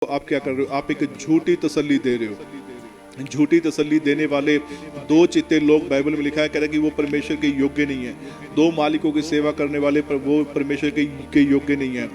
आप क्या कर रहे हो? आप एक झूठी तसल्ली दे रहे हो। झूठी तसल्ली देने वाले दो चित्ते लोग बाइबल में लिखा है, कह रहा है कि वो परमेश्वर के योग्य नहीं है। दो मालिकों की सेवा करने वाले पर वो परमेश्वर के योग्य नहीं है।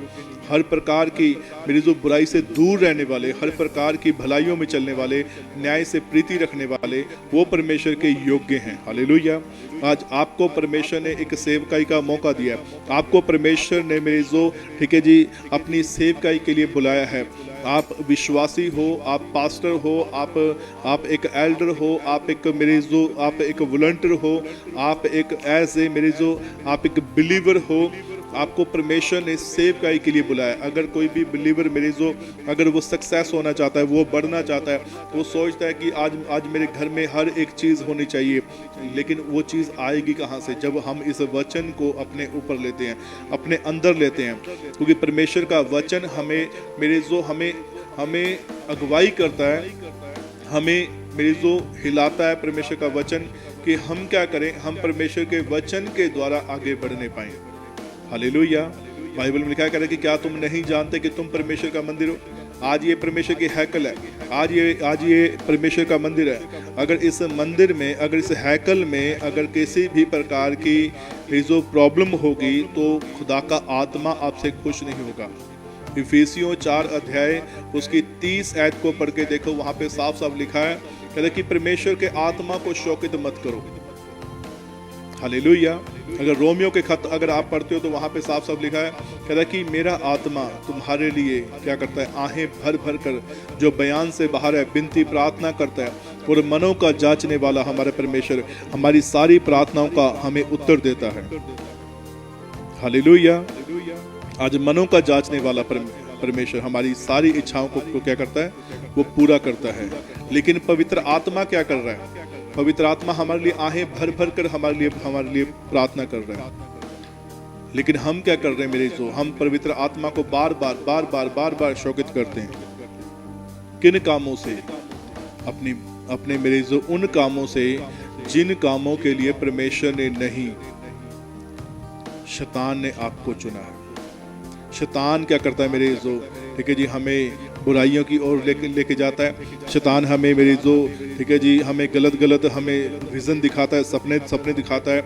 हर प्रकार की मेरी जो बुराई से दूर रहने वाले, हर प्रकार की भलाइयों में चलने वाले, न्याय से प्रीति रखने वाले, वो परमेश्वर के योग्य हैं। हालेलुया। आज आपको परमेश्वर ने एक सेवकाई का मौका दिया है। आपको परमेश्वर ने मेरी जो ठीक है जी अपनी सेवकाई के लिए बुलाया है। आप विश्वासी हो, आप पास्टर हो, आप एक एल्डर हो, आप एक मेरे जो आप एक वॉलंटियर हो, आप एक एज ए मेरे जो आप एक बिलीवर हो। आपको परमेश्वर ने सेवकाई के लिए बुलाया। अगर कोई भी बिलीवर मेरे जो अगर वो सक्सेस होना चाहता है, वो बढ़ना चाहता है, वो सोचता है कि आज मेरे घर में हर एक चीज़ होनी चाहिए, लेकिन वो चीज़ आएगी कहाँ से? जब हम इस वचन को अपने ऊपर लेते हैं, अपने अंदर लेते हैं। क्योंकि परमेश्वर का वचन हमें मेरे जो हमें अगुवाई करता है, हमें मेरे जो हिलाता है परमेश्वर का वचन कि हम क्या करें, हम परमेश्वर के वचन के द्वारा आगे बढ़ने पाएं। हालेलुया। बाइबल में लिखा है कि क्या तुम नहीं जानते कि तुम परमेश्वर का मंदिर हो? आज ये परमेश्वर की हैकल है, आज ये परमेश्वर का मंदिर है। अगर इस मंदिर में, अगर इस हैकल में अगर किसी भी प्रकार की जो प्रॉब्लम होगी तो खुदा का आत्मा आपसे खुश नहीं होगा। इफिसियों 4 अध्याय उसकी 30 आयत को पढ़ के देखो, वहां पे साफ साफ लिखा है, कहता कि परमेश्वर के आत्मा को शोकित मत करो। हालेलुया। अगर रोमियो के खत अगर आप पढ़ते हो तो वहां पे साफ साफ लिखा है, कहता कि मेरा आत्मा तुम्हारे लिए क्या करता है, आहें भर भर कर जो बयान से बाहर है विनती प्रार्थना करता है, और मनों का जांचने वाला हमारे परमेश्वर हमारी सारी प्रार्थनाओं का हमें उत्तर देता है। हालेलुया। आज मनों का जांचने वाला परमेश्वर हमारी सारी इच्छाओं को क्या करता है, वो पूरा करता है। लेकिन पवित्र आत्मा क्या कर रहा है? पवित्र आत्मा हमारे लिए आहें भर भर कर हमारे लिए प्रार्थना कर रहा है। लेकिन हम क्या कर रहे हैं मेरे जो, हम पवित्र आत्मा को बार बार शोकित करते हैं। किन कामों से? अपने मेरे जो उन कामों से जिन कामों के लिए परमेश्वर ने नहीं, शैतान ने आपको चुना है। शैतान क्या करता है मेरे जो, ठीक है जी, हमें बुराइयों की ओर लेके जाता है। शैतान हमें मेरी जो, ठीक है जी, हमें गलत हमें विजन दिखाता है, सपने दिखाता है,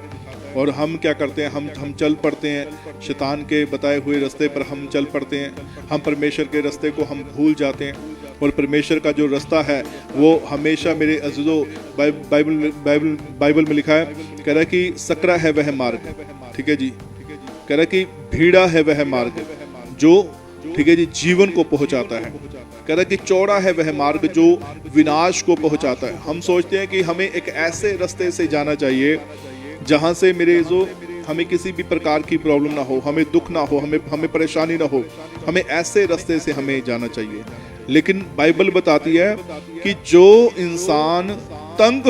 और हम क्या करते हैं, हम चल पड़ते हैं शैतान के बताए हुए रास्ते पर हम चल पड़ते हैं। हम परमेश्वर के रास्ते को हम भूल जाते हैं, और परमेश्वर का जो रास्ता है वो हमेशा मेरे अज़ीज़ों बाइबल में लिखा है, कह रहा है कि सकरा है वह मार्ग, ठीक है जी, कह रहा है कि भीड़ा है वह मार्ग जो, ठीक है जी, जीवन को पहुंचाता है। कह रहा है कि चौड़ा है वह मार्ग जो विनाश को पहुंचाता है। हम सोचते हैं कि हमें एक ऐसे रास्ते से जाना चाहिए जहां से मेरे जो हमें किसी भी प्रकार की प्रॉब्लम ना हो, हमें दुख ना हो, हमें परेशानी ना हो, हमें ऐसे रास्ते से हमें जाना चाहिए। लेकिन बाइबल बताती है कि जो इंसान तंग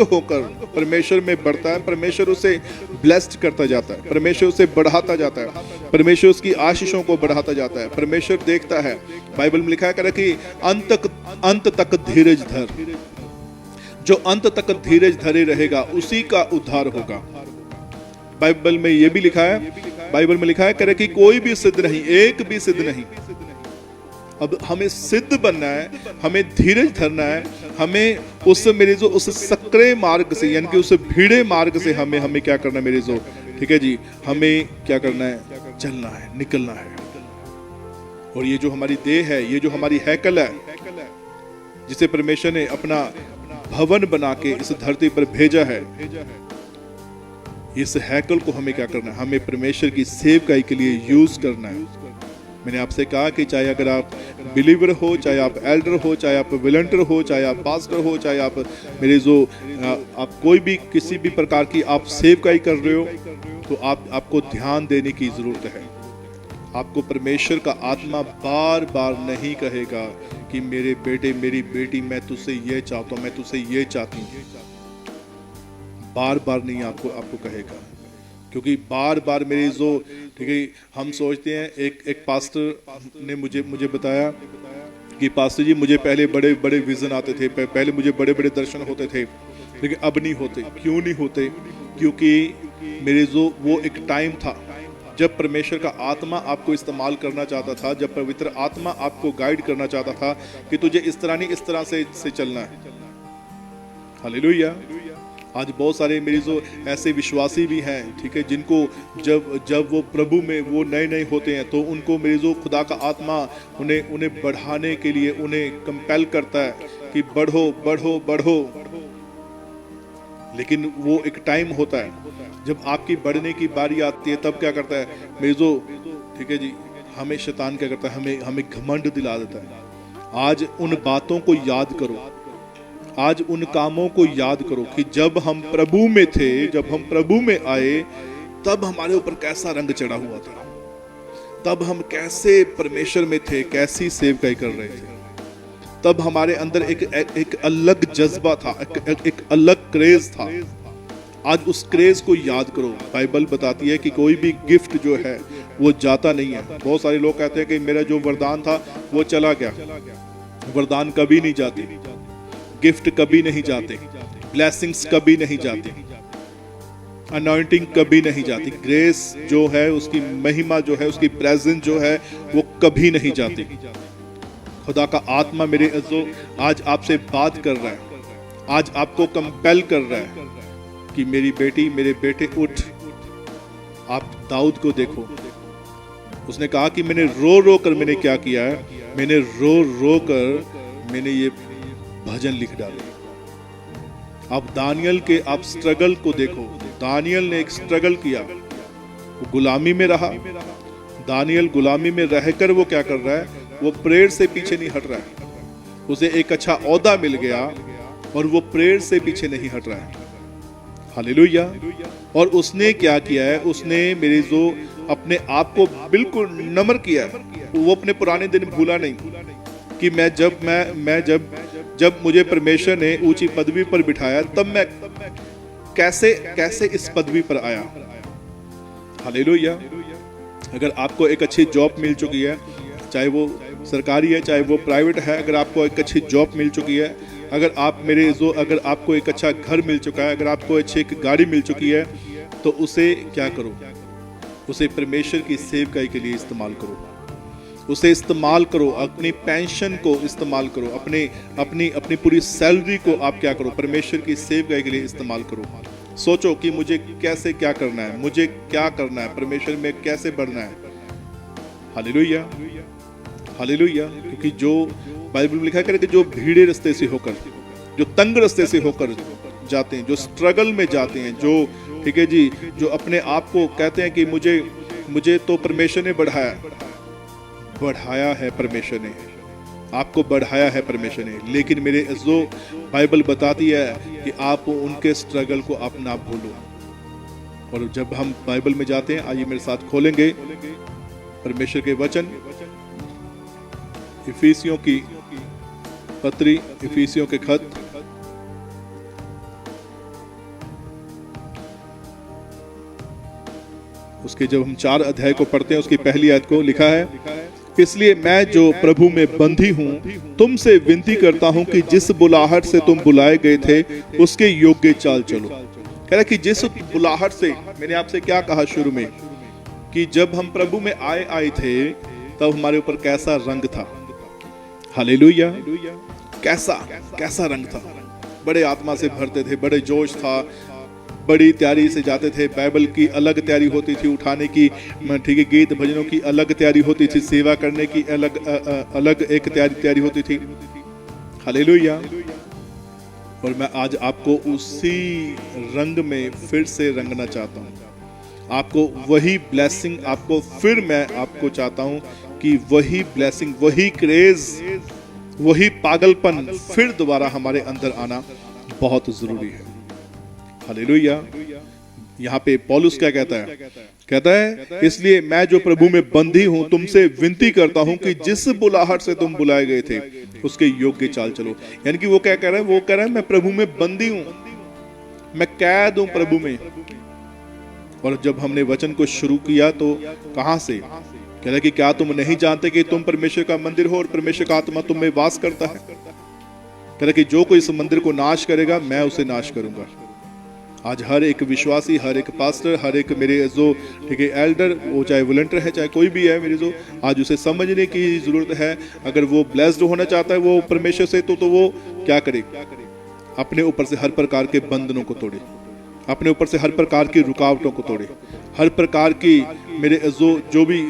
होकर परमेश्वर में बढ़ता है, परमेश्वर उसे ब्लेस्ड करता जाता है, परमेश्वर उसे बढ़ाता जाता है, परमेश्वर उसकी आशीषों को बढ़ाता जाता है। परमेश्वर देखता है, बाइबल में लिखा है कि अंत तक धीरज धर, जो अंत तक धीरज धरे रहेगा उसी का उद्धार होगा। बाइबल में ये भी लिखा है, बाइबल में लिखा है करे कि कोई भी सिद्ध नहीं, एक भी सिद्ध नहीं। अब हमें सिद्ध बनना है, हमें धीरज धरना है, हमें उस मेरे जो उस सकरे मार्ग से, यानी कि उस भीड़े मार्ग से हमें क्या करना है मेरे जो, ठीक है जी, हमें क्या करना है, चलना है, निकलना है। और ये जो हमारी देह है, ये जो हमारी हैकल है, जिसे परमेश्वर ने अपना भवन बना के इस धरती पर भेजा है, इस हैकल को हमें क्या करना है, हमें परमेश्वर की सेवकाई के लिए यूज करना है। मैंने आपसे कहा कि चाहे अगर आप बिलीवर हो, चाहे आप एल्डर हो, चाहे आप वॉलंटियर हो, चाहे आप पास्टर हो, चाहे आप मेरे जो आप कोई भी किसी भी प्रकार की आप सेवकाई कर रहे हो, तो आपको ध्यान देने की जरूरत है। आपको परमेश्वर का आत्मा बार बार नहीं कहेगा कि मेरे बेटे मेरी बेटी मैं तुझसे ये चाहता हूँ, मैं तुझसे ये चाहती हूँ। बार बार नहीं आपको कहेगा, क्योंकि बार बार मेरी जो, ठीक है, हम सोचते हैं, एक पास्टर ने मुझे बताया कि पास्टर जी मुझे पहले बड़े बड़े विजन आते थे, पहले मुझे बड़े बड़े दर्शन होते थे, लेकिन अब नहीं होते। क्यों नहीं होते? क्योंकि मेरे जो वो एक टाइम था जब परमेश्वर का आत्मा आपको इस्तेमाल करना चाहता था, जब पवित्र आत्मा आपको गाइड करना चाहता था कि तुझे इस तरह नहीं, इस तरह से चलना है। हालेलुया। आज बहुत सारे मेरी जो ऐसे विश्वासी भी हैं, ठीक है, जिनको जब वो प्रभु में वो नए नए होते हैं तो उनको मेरी जो खुदा का आत्मा उन्हें बढ़ाने के लिए उन्हें कंपेल करता है कि बढ़ो बढ़ो बढ़ो। लेकिन वो एक टाइम होता है जब आपकी बढ़ने की बारी आती है, तब क्या करता है मेरी जो, ठीक है जी, हमें शैतान क्या करता है, हमें घमंड दिला देता है। आज उन बातों को याद करो, आज उन कामों को याद करो कि जब हम प्रभु में थे, जब हम प्रभु में आए, तब हमारे ऊपर कैसा रंग चढ़ा हुआ था, तब हम कैसे परमेश्वर में थे, कैसी सेवकाई कर रहे थे, तब हमारे अंदर एक अलग जज्बा था, एक अलग क्रेज था। आज उस क्रेज को याद करो। बाइबल बताती है कि कोई भी गिफ्ट जो है वो जाता नहीं है। बहुत सारे लोग कहते हैं कि मेरा जो वरदान था वो चला गया। वरदान कभी नहीं जाते, गिफ्ट कभी नहीं जाते, ब्लेसिंग्स कभी नहीं जाती, अनॉइंटिंग कभी नहीं जाती, ग्रेस जो है उसकी महिमा जो है, उसकी प्रेजेंस जो है वो कभी नहीं जाती। खुदा का आत्मा मेरे अज़ो आज आपसे बात कर रहा है, आज आपको कंपेल कर रहा है कि मेरी बेटी, मेरे बेटे उठ। आप दाऊद को देखो, उसने कहा कि मैंने रो रो कर मैंने क्या किया है, मैंने रो रो कर मैंने ये भजन लिख डाले। आप दानियल के आप स्ट्रगल को देखो, दानियल ने एक स्ट्रगल किया, वो गुलामी में रहा। दानियल गुलामी में रहकर वो क्या कर रहा है, वो प्रेयर से पीछे नहीं हट रहा है। उसे एक अच्छा ओहदा मिल गया और वो प्रेयर से पीछे नहीं हट रहा है। हालेलुया। और उसने क्या किया है, उसने मेरे जो अपने आप को बिल्कुल नम्र किया है। वो अपने पुराने दिन भूला नहीं कि जब मुझे परमेश्वर ने ऊंची पदवी पर बिठाया, तब मैं कैसे इस पदवी पर आया। हालेलुया। अगर आपको एक अच्छी जॉब मिल चुकी है, चाहे वो सरकारी है चाहे वो प्राइवेट है, अगर आपको एक अच्छी जॉब मिल चुकी है, अगर आपको एक अच्छा घर मिल चुका है, अगर आपको अच्छी एक गाड़ी मिल चुकी है, तो उसे क्या करो, उसे परमेश्वर की सेवकाई के लिए इस्तेमाल करो। उसे इस्तेमाल करो, अपनी पेंशन को इस्तेमाल करो, अपनी पूरी सैलरी को आप क्या करो, परमेश्वर की सेवकाई के लिए इस्तेमाल करो। सोचो कि मुझे कैसे क्या करना है, मुझे क्या करना है, परमेश्वर में कैसे बढ़ना है। Hallelujah, hallelujah. क्योंकि जो बाइबल में लिखा है कि जो भीड़े रास्ते से होकर, जो तंग रास्ते से होकर जाते हैं, जो स्ट्रगल में जाते हैं, जो, ठीक है जी, जो अपने आप को कहते हैं कि मुझे तो परमेश्वर ने बढ़ाया है, परमेश्वर ने आपको बढ़ाया है, परमेश्वर ने। लेकिन मेरे अज़ो बाइबल बताती है कि आप उनके स्ट्रगल को आप ना भूलो। और जब हम बाइबल में जाते हैं, आइए मेरे साथ खोलेंगे परमेश्वर के वचन, इफिसियों की पत्री, इफिसियों के खत, उसके जब हम 4 अध्याय को पढ़ते हैं, उसकी पहली आयत को लिखा है, इसलिए मैं जो प्रभु में बंधी हूँ तुमसे विनती करता हूँ कि जिस बुलाहट से तुम बुलाए गए थे उसके योग्य चाल चलो। कह रहा कि जिस बुलाहट से, मैंने आपसे क्या कहा शुरू में कि जब हम प्रभु में आए थे तब हमारे ऊपर कैसा रंग था। हालेलुया। कैसा रंग था, बड़े आत्मा से भरते थे, बड़े जोश था, बड़ी तैयारी से जाते थे। बाइबल की अलग तैयारी होती थी, उठाने की, ठीक है, गीत भजनों की अलग तैयारी होती थी, सेवा करने की अलग एक तैयारी होती थी। हालेलुया। और मैं आज आपको उसी रंग में फिर से रंगना चाहता हूँ। आपको वही ब्लेसिंग, आपको फिर मैं आपको चाहता हूँ कि वही ब्लेसिंग, वही क्रेज, वही पागलपन फिर दोबारा हमारे अंदर आना बहुत जरूरी है। हालेलुया। यहाँ पे पौलुस क्या कहता है, इसलिए मैं जो प्रभु में बंधी हूँ तुमसे विनती करता हूँ कि जिस बुलाहट से तुम बुलाए गए थे उसके योग्य चाल चलो। यानी कि वो क्या कह रहा है, वो कह रहा है मैं प्रभु में बंदी हूँ, मैं कैद हूँ प्रभु में। और जब हमने वचन को शुरू किया तो कहां से, कह रहा है कि क्या तुम नहीं जानते कि तुम परमेश्वर का मंदिर हो और परमेश्वर का आत्मा तुम में वास करता है। कह रहा है कि जो कोई इस मंदिर को नाश करेगा मैं उसे नाश करूंगा। आज हर एक विश्वासी, हर एक पास्टर, हर एक मेरे जो ठीक है एल्डर, वो चाहे वॉलंटियर है चाहे कोई भी है मेरे जो, आज उसे समझने की ज़रूरत है। अगर वो ब्लेस्ड होना चाहता है वो परमेश्वर से, तो वो क्या करे? अपने ऊपर से हर प्रकार के बंधनों को तोड़े, अपने ऊपर से हर प्रकार की रुकावटों को तोड़े, हर प्रकार की मेरे जो भी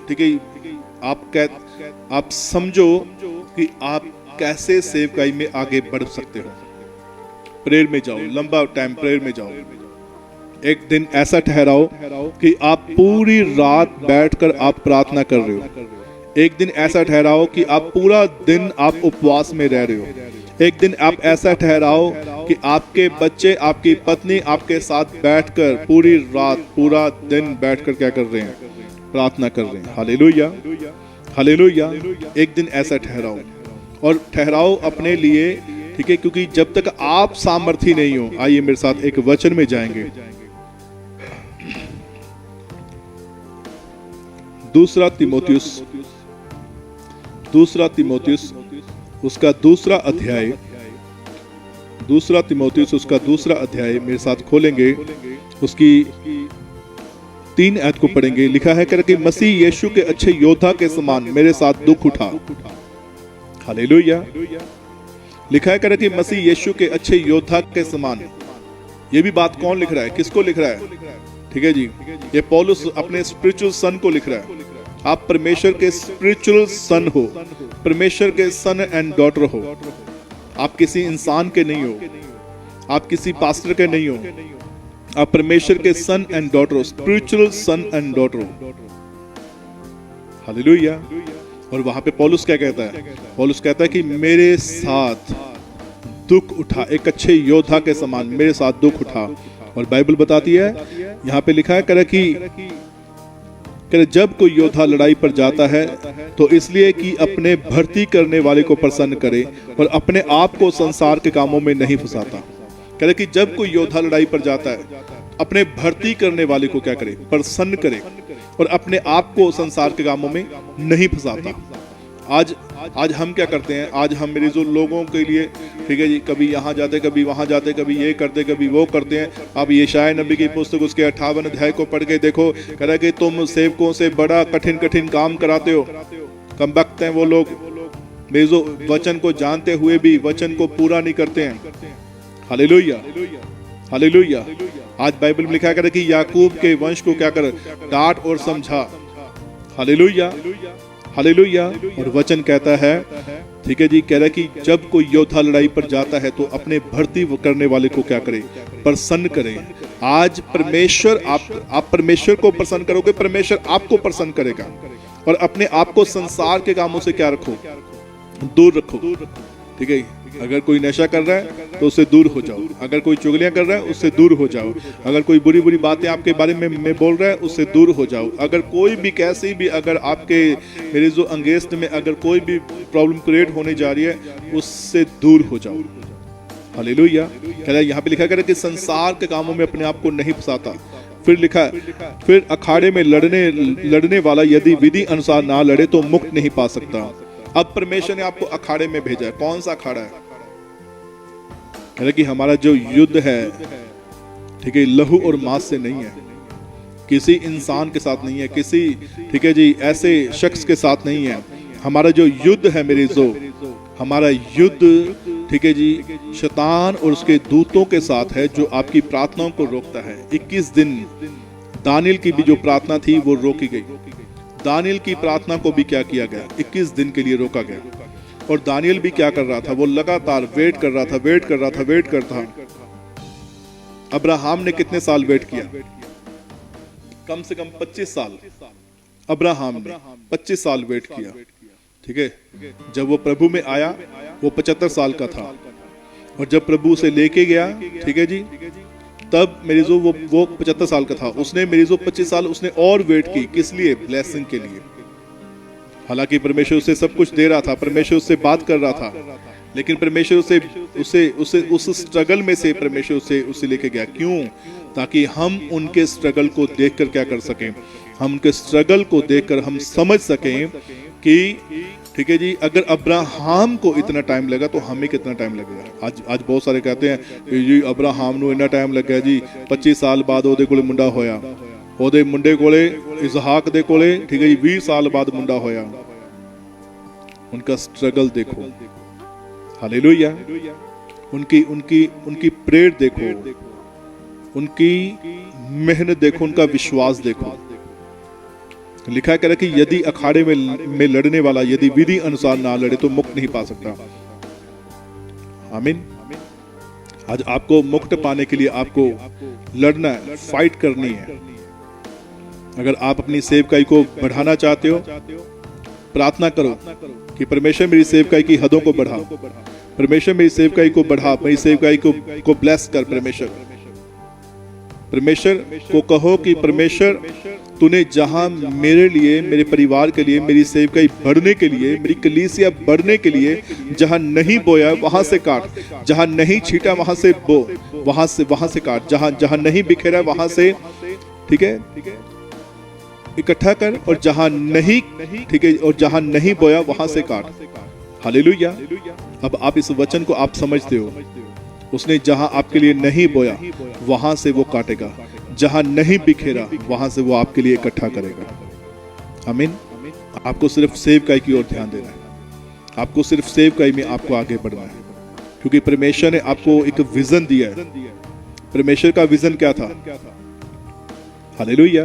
ठीक है आप समझो कि आप कैसे सेवकाई में आगे बढ़ सकते हो। प्रेयर में जाओ, लंबा टाइम प्रेयर में जाओ। एक दिन ऐसा ठहराओ कि आप पूरी रात बैठकर आप प्रार्थना कर रहे हो। एक दिन ऐसा ठहराओ कि आप पूरा दिन आप उपवास में रह रहे हो। एक दिन आप ऐसा ठहराओ कि आपके बच्चे, आपकी पत्नी आपके साथ बैठकर पूरी रात, पूरा दिन बैठकर क्या कर रहे हैं? प्रार्थना कर रहे हैं। Hallelujah, hallelujah. एक दिन ऐसा ठहराओ, और ठहराओ अपने लिए, ठीक है, क्योंकि जब तक आप सामर्थी नहीं हो। आइए मेरे साथ एक वचन में जाएंगे, दूसरा तीमुथियुस उसका दूसरा अध्याय, दूसरा तीमुथियुस उसका दूसरा अध्याय मेरे साथ खोलेंगे, उसकी 3 आयत को पढ़ेंगे। लिखा है कि मसीह यीशु के अच्छे योद्धा के समान मेरे साथ दुख उठा। हालेलुया। लिखा है कि मसीह यीशु के अच्छे योद्धा के समान। ये भी बात कौन लिख रहा है? किसको लिख रहा है? ठीक है जी, ये पौलुस अपने स्पिरिचुअल सन को लिख रहा है। आप परमेश्वर के स्पिरिचुअल सन हो, परमेश्वर के सन एंड डॉटर हो। आप किसी इंसान के नहीं हो, आप किसी पास्टर के नहीं हो, आप परमेश्वर के सन एंड डॉटर हो, स्पिरिचुअल सन एंड डॉटर हो। हालेलुया। और वहां पे पौलुस क्या कहता है? पौलुस कहता है कि मेरे साथ दुख उठा, एक अच्छे योद्धा के समान मेरे साथ दुख उठा। और बाइबल बताती है, यहाँ पे लिखा है कि जब कोई योद्धा लड़ाई पर जाता है तो इसलिए कि अपने भर्ती करने वाले को प्रसन्न करे और अपने आप को संसार के कामों में नहीं फंसाता। कह रहे कि जब कोई योद्धा लड़ाई पर जाता है, अपने भर्ती करने वाले को क्या करे? प्रसन्न करे, और अपने आप को संसार के कामों में नहीं फंसाता। आज हम क्या करते हैं? आज हम मेरे जो लोगों के लिए, ठीक है जी, कभी यहाँ जाते, कभी वहाँ जाते, कभी ये करते, कभी वो करते हैं। अब यशायाह नबी की पुस्तक उसके 58 अध्याय को पढ़ के देखो, कह रहा है कि तुम सेवकों से बड़ा कठिन कठिन काम कराते हो। कमबख्त हैं वो लोग, मेरे जो वचन को जानते हुए भी वचन को पूरा नहीं करते हैं। Hallelujah, hallelujah. आज बाइबल में लिखा है कि याकूब के वंश को क्या कर? डांट और समझा। Hallelujah, hallelujah. और वचन कहता है, ठीक है जी, कह रहा है कि जब कोई योद्धा लड़ाई पर जाता है तो अपने भर्ती करने वाले को क्या करे? प्रसन्न करे। आज परमेश्वर, आप परमेश्वर को प्रसन्न करोगे, परमेश्वर आपको प्रसन्न करेगा। और अपने आप को संसार के कामों से क्या रखो? दूर रखो। ठीक है, अगर कोई नशा कर रहा है तो उससे दूर हो जाओ, अगर कोई चुगलियां कर रहा है उससे दूर हो जाओ, अगर कोई बुरी बुरी बातें आपके बारे में बोल रहा है उससे दूर हो जाओ, अगर कोई भी कैसी भी अगर आपके मेरे जो अंगेस्ट में अगर कोई भी प्रॉब्लम क्रिएट होने जा रही है उससे दूर हो जाओ। हालेलुया। कह रहा है यहाँ पे लिखा है कि संसार के कामों में अपने आप को नहीं फंसाता। फिर लिखा है, फिर अखाड़े में लड़ने वाला यदि विधि अनुसार ना लड़े तो मुक्त नहीं पा सकता। अब परमेश्वर ने आपको अखाड़े में भेजा है। कौन सा अखाड़ा है? कह रहे कि हमारा जो युद्ध है, ठीक है, लहू और मांस से नहीं है, किसी इंसान के साथ नहीं है, किसी, ठीक है जी, ऐसे शख्स के साथ नहीं है। हमारा जो युद्ध है मेरे जो, हमारा युद्ध, ठीक है जी, शैतान और उसके दूतों के साथ है जो आपकी प्रार्थनाओं को रोकता है। 21 दिन दानियल की भी जो प्रार्थना थी वो रोकी गई। दानियल की प्रार्थना को भी क्या किया गया? 21 दिन के लिए रोका गया। और दानियल भी क्या कर रहा था? वो लगातार वेट कर रहा था। अब्राहम ने कितने साल वेट किया? कम से कम 25 साल अब्राहम ने 25 साल वेट किया। ठीक है, जब वो प्रभु में आया वो 75 साल का था, और जब प्रभु उसे लेके गया, ठीक है जी, तब मेरी जो वो 75 साल का था। उसने मेरी जो 25 साल उसने और वेट की। किस लिए? ब्लेसिंग के लिए। हालांकि परमेश्वर उसे सब कुछ दे रहा था, परमेश्वर उससे बात कर रहा था, लेकिन परमेश्वर उसे उस स्ट्रगल में से परमेश्वर उसे लेके गया। क्यों? ताकि हम उनके स्ट्रगल को देखकर क्या कर सकें? हम उनके स्ट्रगल को देखकर हम समझ सकें कि ठीक है जी, अगर अब्राहम को इतना टाइम लगा तो हमें कितना टाइम लगेगा। आज बहुत सारे कहते हैं कि जी अब्राहम ਨੂੰ इतना टाइम लग गया जी, 25 साल बाद ਉਹਦੇ ਕੋਲੇ ਮੁੰਡਾ ਹੋਇਆ, ਉਹਦੇ ਮੁੰਡੇ ਕੋਲੇ इसहाक ਦੇ ਕੋਲੇ ठीक है जी 20 साल बाद मुंडा होया। उनका स्ट्रगल देखो, हालेलुया, उनकी उनकी उनकी प्रेयर देखो, उनकी मेहनत देखो, उनका विश्वास देखो। लिखा है कि यदि अखाड़े में लड़ने वाला यदि विधि अनुसार ना लड़े तो मुक्त नहीं पा सकता। आमीन। आज आपको मुक्त पाने के लिए आपको लड़ना है, फाइट करनी है। अगर आप अपनी सेवकाई को बढ़ाना चाहते हो, प्रार्थना करो कि परमेश्वर मेरी सेवकाई की हदों को बढ़ा, परमेश्वर मेरी सेवकाई को बढ़ा, मेरी सेवकाई को ब्लेस कर। परमेश्वर को कहो कि परमेश्वर तूने जहां मेरे लिए, मेरे परिवार के लिए, मेरी सेवकाई बढ़ने के लिए, मेरी कलीसिया बढ़ने के लिए जहां नहीं बोया वहां से काट, जहां नहीं छीटा वहां से बो, वहां से काट, जहां नहीं बिखेरा वहां से ठीक है इकट्ठा कर, और जहां नहीं ठीक है और जहां नहीं बोया वहां से काट। हालेलुया। अब आप इस वचन को आप समझते हो, उसने जहां आपके लिए नहीं बोया वहां से वो काटेगा, जहां नहीं बिखेरा वहां से वो आपके लिए इकट्ठा करेगा। आमीन। आपको सिर्फ सेवकाई की ओर ध्यान देना है, आपको सिर्फ सेवकाई में आपको आगे बढ़ना है, क्योंकि परमेश्वर ने आपको एक विजन दिया है। परमेश्वर का विजन क्या था? हालेलुया।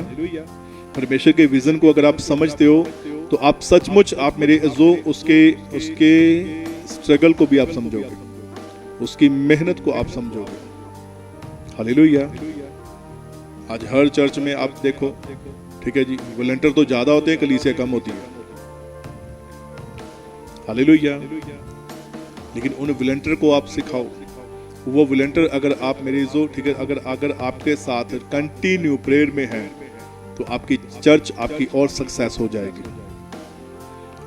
परमेश्वर के विजन को अगर आप समझते हो तो आप सचमुच आप मेरे जो उसके स्ट्रगल को भी आप समझोगे, उसकी मेहनत को आप समझोगे। हालेलुया। आज हर चर्च में आप देखो, ठीक है जी, वॉलंटियर तो ज्यादा होते हैं, कलीसिया कम होती है। हालेलुया। लेकिन उन वॉलंटियर को आप सिखाओ, वो वॉलंटियर अगर आप मेरे जो ठीक है अगर आपके साथ कंटिन्यू प्रेयर में है तो आपकी चर्च आपकी और सक्सेस हो जाएगी।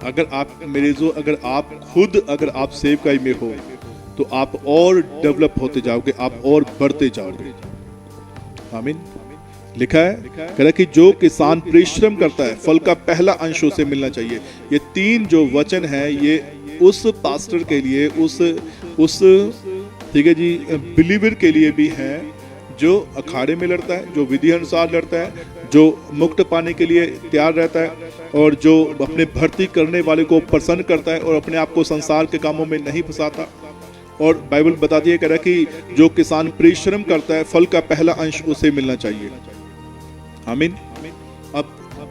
अगर आप मेरे जो अगर आप सेवकाई में हो तो आप और डेवलप होते जाओगे, आप और बढ़ते जाओगे। आमीन। लिखा है कह रहा कि जो किसान परिश्रम करता है फल का पहला अंश उसे मिलना चाहिए। ये 3 जो वचन है ये उस पास्टर के लिए, उस ठीक है जी बिलीवर के लिए भी है जो अखाड़े में लड़ता है, जो विधि अनुसार लड़ता है, जो मुक्त पाने के लिए तैयार रहता है, और जो अपने भर्ती करने वाले को प्रसन्न करता है और अपने आप को संसार के कामों में नहीं फंसाता। और बाइबल बताती है कह रहा कि जो किसान परिश्रम करता है फल का पहला अंश उसे मिलना चाहिए। आमीन। अब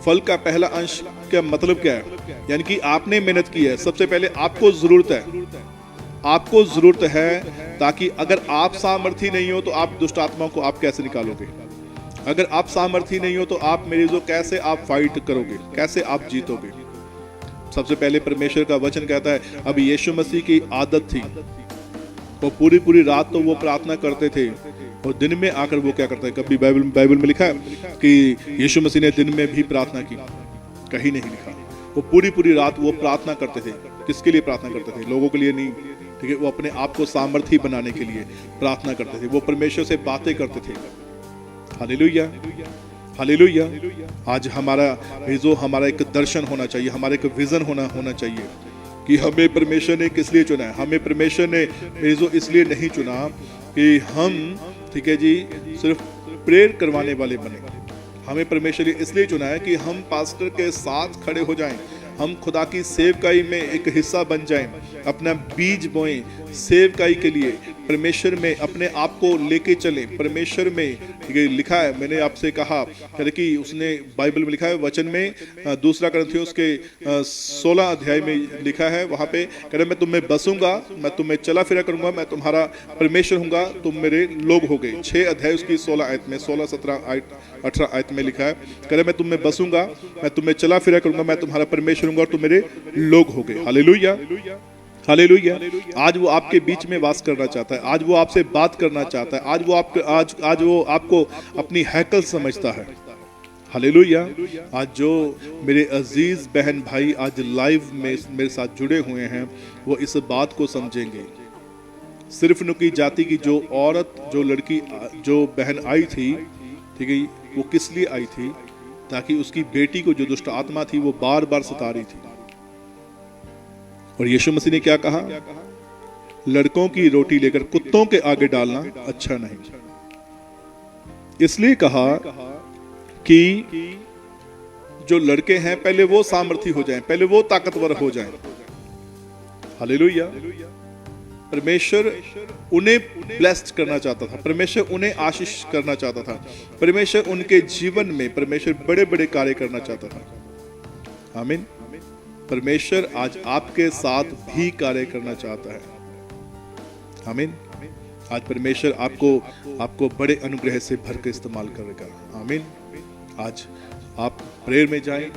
फल का पहला अंश का मतलब क्या है? यानी कि आपने मेहनत की है, सबसे पहले आपको जरूरत है ताकि अगर आप सामर्थी नहीं हो तो आप दुष्ट आत्माओं को आप कैसे निकालोगे? अगर आप सामर्थी नहीं हो तो आप मेरे जो कैसे आप फाइट करोगे, कैसे आप जीतोगे? सबसे पहले परमेश्वर का वचन कहता है, अब यीशु मसीह की आदत थी, वो पूरी रात तो वो प्रार्थना करते थे, और दिन में आकर वो क्या करता है? कभी बाइबल में लिखा है कि यीशु मसीह ने दिन में भी प्रार्थना की? कहीं नहीं लिखा। वो पूरी रात वो प्रार्थना करते थे। किसके लिए प्रार्थना करते थे? लोगों के लिए नहीं, ठीक है, वो अपने आप को सामर्थी बनाने के लिए प्रार्थना करते थे। वो परमेश्वर से बातें करते थे। Hallelujah, hallelujah. आज हमारा एक दर्शन होना चाहिए, हमारा एक विजन होना चाहिए कि हमें परमेश्वर ने किस लिए चुना है। हमें परमेश्वर ने इसलिए नहीं चुना कि हम, ठीक है जी, सिर्फ प्रेयर करवाने वाले बने। हमें परमेश्वर ने इसलिए चुना है कि हम पास्टर के साथ खड़े हो जाएं, हम खुदा की सेवकाई में एक हिस्सा बन जाएं, अपना बीज बोएं सेवकाई के लिए, परमेश्वर में अपने आप को लेके चलें। परमेश्वर में ये लिखा है, मैंने आपसे कहा कि उसने बाइबल में लिखा है, वचन में 2 कुरिन्थियों के 16 अध्याय में लिखा है, वहाँ पे कह रहे मैं तुम में बसूंगा, मैं तुम्हें चला फिरा करूंगा, मैं तुम्हारा परमेश्वर हूँगा, तुम मेरे लोग हो गए। 6 अध्याय उसकी 16 आयत में, 16, 17, 18 आयत में लिखा है, कह रहे मैं तुम में बसूंगा, मैं तुम्हें चला फिरा करूंगा, मैं तुम्हारा परमेश्वर हूँगा और तुम मेरे लोग हो गए। Hallelujah, hallelujah. आज वो आपके बीच में वास करना चाहता है, आज वो आपसे बात करना चाहता है, आज वो आपको अपनी हैकल समझता है। हालेलुया। आज जो मेरे अजीज बहन भाई आज लाइव में मेरे साथ जुड़े हुए हैं वो इस बात को समझेंगे। सिर्फ नुकी जाति की जो औरत, जो लड़की, जो बहन आई थी, ठीक है, वो किस लिए आई थी? ताकि उसकी बेटी को जो दुष्ट आत्मा थी वो बार बार सता रही थी। और यीशु मसीह ने क्या कहा? लड़कों की रोटी लेकर कुत्तों के आगे डालना अच्छा नहीं। इसलिए कहा कि जो लड़के हैं पहले वो सामर्थी हो जाएं, पहले वो ताकतवर हो जाएं। हालेलुया। परमेश्वर उन्हें ब्लेस्ड करना चाहता था, परमेश्वर उन्हें आशीष करना चाहता था, परमेश्वर उनके जीवन में परमेश्वर बड़े बड़े कार्य करना चाहता था। आमीन। परमेश्वर आज आपके साथ भी कार्य करना चाहता है। आमीन। आज परमेश्वर आपको बड़े अनुग्रह से भर के इस्तेमाल करेगा। आमीन। आज आप प्रेयर में जाएं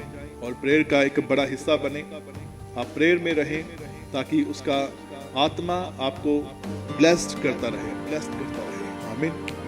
और प्रेयर का एक बड़ा हिस्सा बने। आप प्रेयर में रहें ताकि उसका आत्मा आपको ब्लेस्ड करता रहे। आमीन।